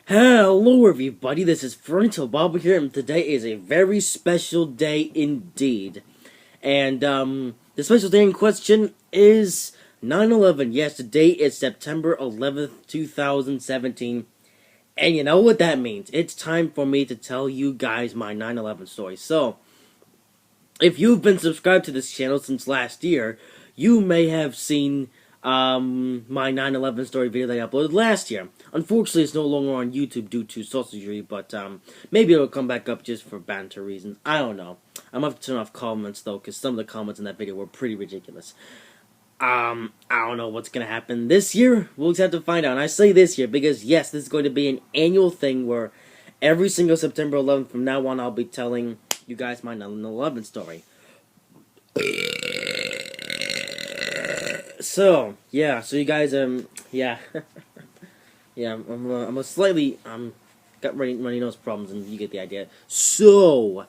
Hello everybody, this is Frontal Bob here, and today is a very special day indeed. And, the special day in question is 9/11. Yes, the date is September 11th, 2017. And you know what that means. It's time for me to tell you guys my 9/11 story. So, if you've been subscribed to this channel since last year, you may have seen my 9/11 story video that I uploaded last year. Unfortunately, it's no longer on YouTube due to sausagery, but maybe it'll come back up just for banter reasons. I don't know. I'm gonna have to turn off comments though, because some of the comments in that video were pretty ridiculous. I don't know what's gonna happen this year. We'll just have to find out. And I say this year because yes, this is going to be an annual thing where every single September 11th from now on, I'll be telling you guys my 9/11 story. So yeah, so you guys yeah, yeah, I'm a slightly got runny nose problems, and you get the idea. So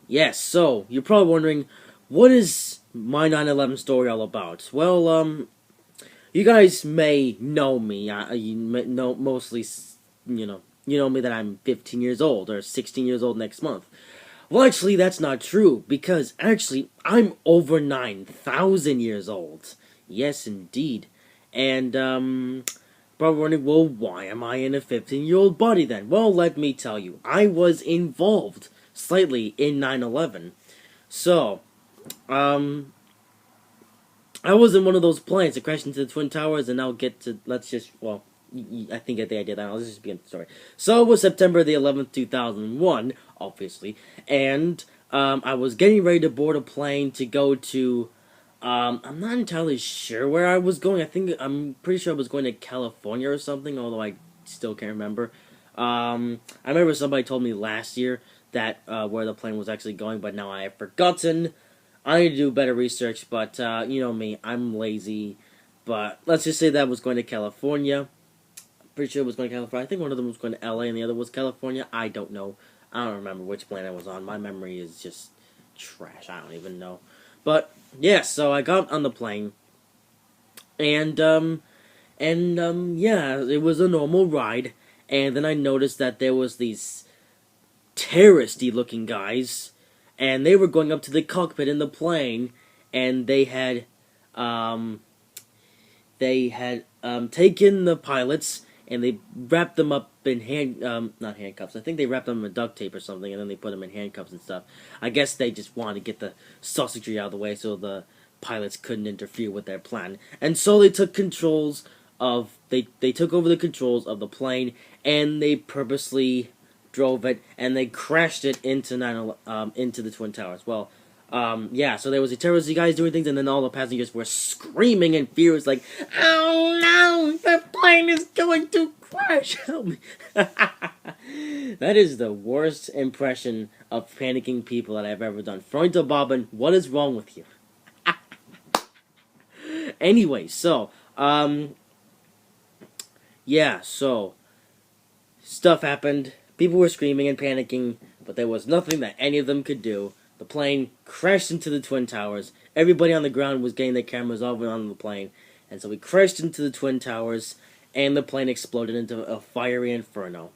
yes, so you're probably wondering, what is my 9/11 story all about? Well, you guys may know me. You may know mostly, you know me that I'm 15 years old or 16 years old next month. Well, actually, that's not true, because actually, I'm over 9,000 years old. Yes, indeed. And, probably wondering, well, why am I in a 15-year-old body then? Well, let me tell you, I was involved slightly in 9/11. So, I was in one of those planes that crashed into the Twin Towers, and I'll get to, let's just, well, I think I get the idea now. Let's just begin the story. So it was September the 11th, 2001, obviously, and I was getting ready to board a plane to go to, I'm not entirely sure where I was going. I'm pretty sure I was going to California or something, although I still can't remember. I remember somebody told me last year that where the plane was actually going, but now I have forgotten. I need to do better research, but you know me, I'm lazy. But let's just say that I was going to California. Pretty sure it was going to California. I think one of them was going to LA and the other was California. I don't know. I don't remember which plane I was on. My memory is just trash. I don't even know. But yeah, so I got on the plane, and yeah, it was a normal ride. And then I noticed that there was these terroristy looking guys, and they were going up to the cockpit in the plane, and they had taken the pilots, and they wrapped them up in not handcuffs. I think they wrapped them in duct tape or something, and then they put them in handcuffs and stuff. I guess they just wanted to get the sausagery out of the way so the pilots couldn't interfere with their plan. And so they took controls of, they took over the controls of the plane, and they purposely drove it, and they crashed it into into the Twin Towers. Well, yeah, so there was a terrorist guys doing things, and then all the passengers were screaming in fear. It's like, oh no, the plane is going to crash, help me. That is the worst impression of panicking people that I've ever done. Frontal Bobbin, what is wrong with you? Anyway, so, yeah, so, stuff happened. People were screaming and panicking, but there was nothing that any of them could do. The plane crashed into the Twin Towers. Everybody on the ground was getting their cameras over on the plane. And so we crashed into the Twin Towers, and the plane exploded into a fiery inferno.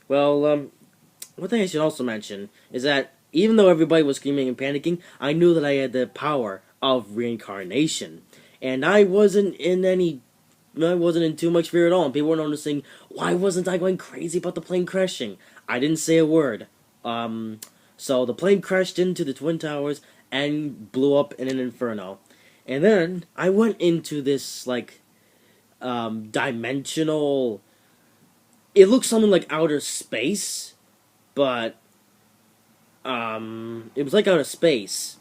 Well, one thing I should also mention is that even though everybody was screaming and panicking, I knew that I had the power of reincarnation. And I wasn't in too much fear at all. And people were noticing, why wasn't I going crazy about the plane crashing? I didn't say a word. So the plane crashed into the Twin Towers and blew up in an inferno. And then I went into this, like, dimensional... It looks something like outer space, but, it was like outer space.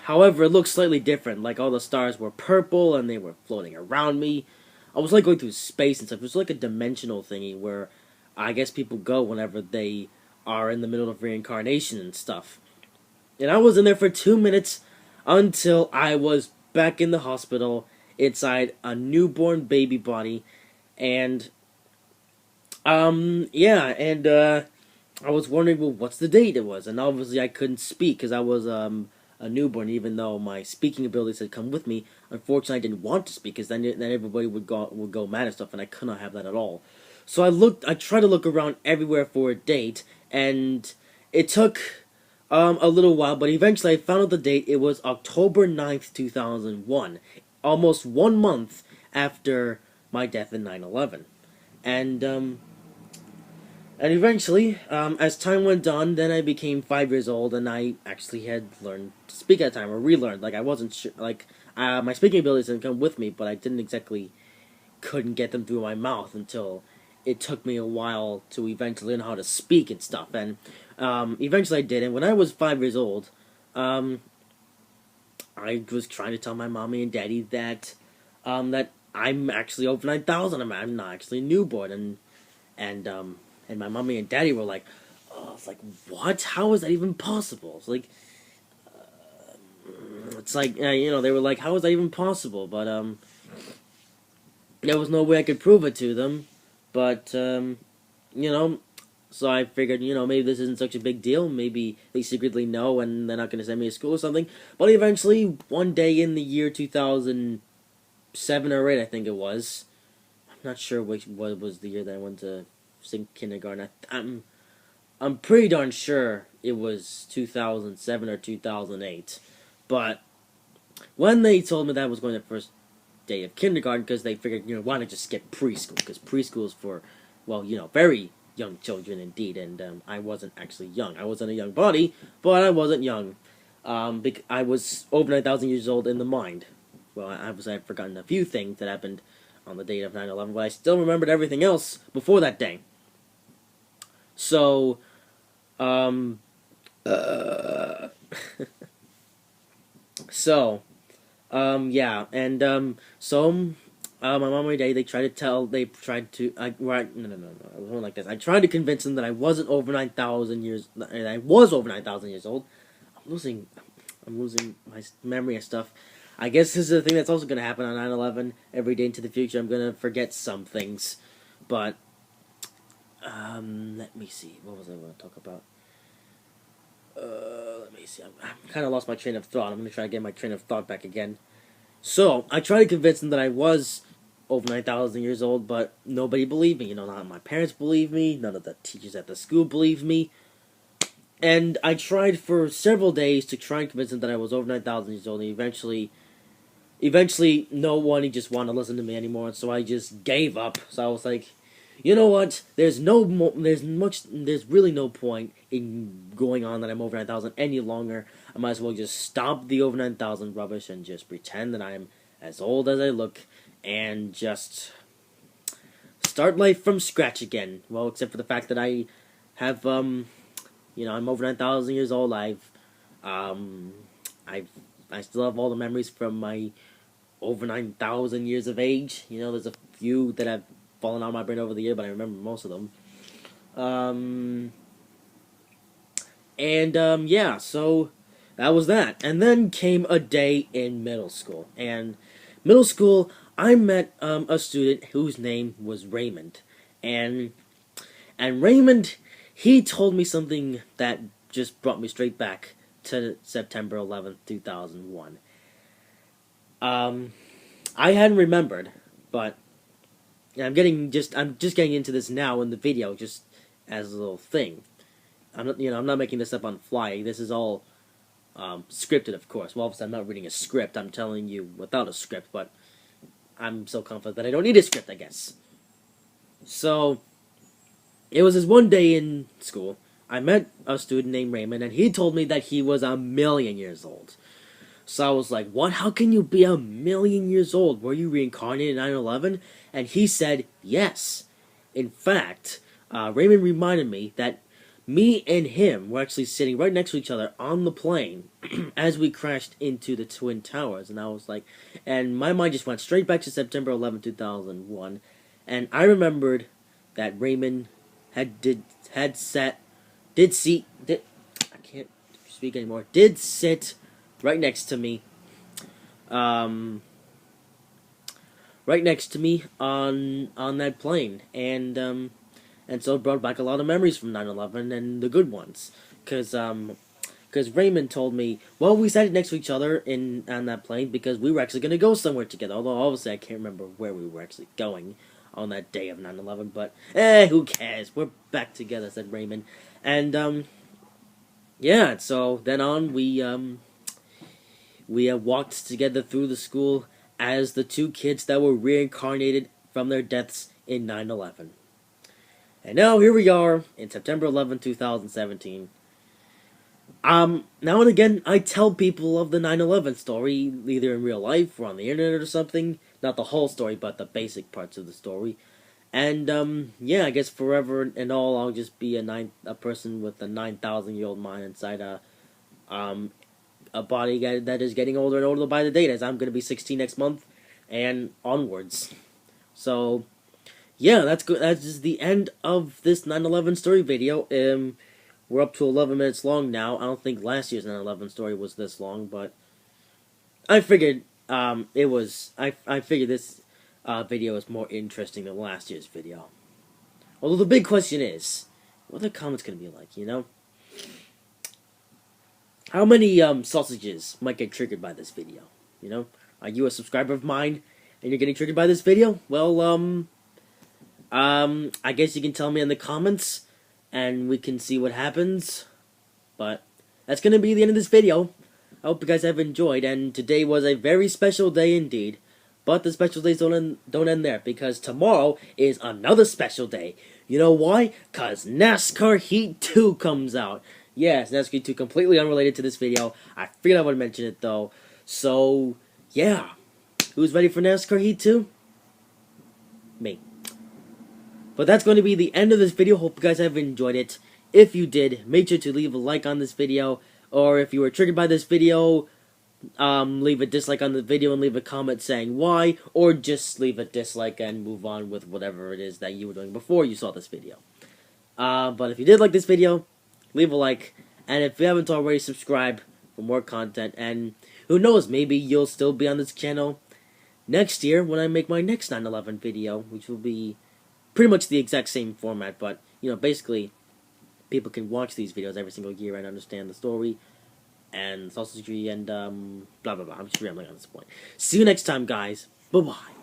However, it looked slightly different. Like, all the stars were purple, and they were floating around me. I was, like, going through space and stuff. It was like a dimensional thingy where I guess people go whenever they are in the middle of reincarnation and stuff. And I was in there for 2 minutes until I was back in the hospital inside a newborn baby body. And, yeah, and, I was wondering, well, what's the date it was? And obviously I couldn't speak because I was, a newborn, even though my speaking abilities had come with me. Unfortunately, I didn't want to speak because then everybody would go mad and stuff, and I could not have that at all. So I tried to look around everywhere for a date, and it took a little while, but eventually I found out the date. It was October 9th, 2001, almost 1 month after my death in 9/11. And and eventually, as time went on, then I became 5 years old, and I actually had learned to speak at the time, or relearned. Like I wasn't sure, like my speaking abilities didn't come with me, but I didn't exactly couldn't get them through my mouth until it took me a while to eventually learn how to speak and stuff. And eventually I did. And when I was 5 years old, um, I was trying to tell my mommy and daddy that I'm actually over 9,000. I'm not actually a newborn, and my mommy and daddy were like, oh, it's like, what? How is that even possible? It's like they were like, how is that even possible? But there was no way I could prove it to them. But you know, so I figured, maybe this isn't such a big deal. Maybe they secretly know and they're not going to send me to school or something. But eventually, one day in the year 2007 or 8, I think it was. I'm not sure what was the year that I went to kindergarten. I'm pretty darn sure it was 2007 or 2008. But when they told me that I was going to the first day of kindergarten, because they figured, why not just skip preschool? Because preschool is for, well, very young children indeed, and I wasn't actually young. I was in a young body, but I wasn't young. I was over 9,000 years old in the mind. Well, I've forgotten a few things that happened on the date of 9/11, but I still remembered everything else before that day. So, so, yeah, and, my mom and dad, they tried to, right, no, it was more like this. I tried to convince them that I wasn't over 9,000 years, and I was over 9,000 years old. I'm losing my memory and stuff. I guess this is the thing that's also going to happen on 9/11. Every day into the future, I'm going to forget some things. But, let me see. What was I going to talk about? Let me see. I kind of lost my train of thought. I'm going to try to get my train of thought back again. So, I tried to convince them that I was over 9,000 years old, but nobody believed me. None of my parents believed me. None of the teachers at the school believed me. And I tried for several days to try and convince them that I was over 9,000 years old, and eventually, no one just wanted to listen to me anymore, so I just gave up. So I was like, you know what? There's really no point in going on that I'm over 9,000 any longer. I might as well just stop the over 9,000 rubbish and just pretend that I'm as old as I look and just start life from scratch again. Well, except for the fact that I have, I'm over 9,000 years old. I still have all the memories from my over 9,000 years of age. There's a few that have fallen out of my brain over the year, but I remember most of them. Yeah, so that was that. And then came a day in middle school. And middle school, I met a student whose name was Raymond. And Raymond, he told me something that just brought me straight back to September 11th, 2001. I hadn't remembered, but I'm just getting into this now in the video, just as a little thing. I'm not making this up on the fly. This is all scripted, of course. Well, obviously, I'm not reading a script. I'm telling you without a script, but I'm so confident that I don't need a script, I guess. So, it was this one day in school. I met a student named Raymond, and he told me that he was 1,000,000 years old. So I was like, what? How can you be 1,000,000 years old? Were you reincarnated in 9/11? And he said, yes. In fact, Raymond reminded me that me and him were actually sitting right next to each other on the plane as we crashed into the Twin Towers. And I was like, and my mind just went straight back to September 11th, 2001. And I remembered that Raymond I can't speak anymore, did sit right next to me, right next to me on that plane, and so it brought back a lot of memories from 9/11 and the good ones, because because Raymond told me, well, we sat next to each other on that plane because we were actually going to go somewhere together. Although, obviously, I can't remember where we were actually going on that day of 9/11. But, who cares? We're back together, said Raymond. And, yeah, so then on, we walked together through the school as the two kids that were reincarnated from their deaths in 9/11. And now here we are in September 2017. Now and again, I tell people of the 9/11 story, either in real life or on the internet or something. Not the whole story, but the basic parts of the story. And, yeah, I guess forever and all, I'll just be a person with a 9,000-year-old mind inside a body that is getting older and older by the day, as I'm going to be 16 next month and onwards. So, yeah, that's good. That's just the end of this 9/11 story video. We're up to 11 minutes long now. I don't think last year's 9/11 story was this long, but I figured it was. I figured this video is more interesting than last year's video. Although the big question is, what are the comments gonna be like? You know, how many sausages might get triggered by this video? You know, are you a subscriber of mine and you're getting triggered by this video? Well, I guess you can tell me in the comments, and we can see what happens. But that's gonna be the end of this video. I hope you guys have enjoyed, and today was a very special day indeed. But the special days don't end there, because tomorrow is another special day. You know why? Cause NASCAR Heat 2 comes out. Yes, NASCAR Heat 2, completely unrelated to this video. I figured I would mention it though. So, yeah. Who's ready for NASCAR Heat 2? Me. But that's going to be the end of this video. Hope you guys have enjoyed it. If you did, make sure to leave a like on this video. Or if you were triggered by this video, leave a dislike on the video and leave a comment saying why. Or just leave a dislike and move on with whatever it is that you were doing before you saw this video. But if you did like this video, leave a like. And if you haven't already, subscribe for more content. And who knows, maybe you'll still be on this channel next year when I make my next 9/11 video, which will be pretty much the exact same format, but, you know, basically, people can watch these videos every single year and understand the story, and sausagery, and, blah, blah, blah. I'm just rambling on this point. See you next time, guys. Bye-bye.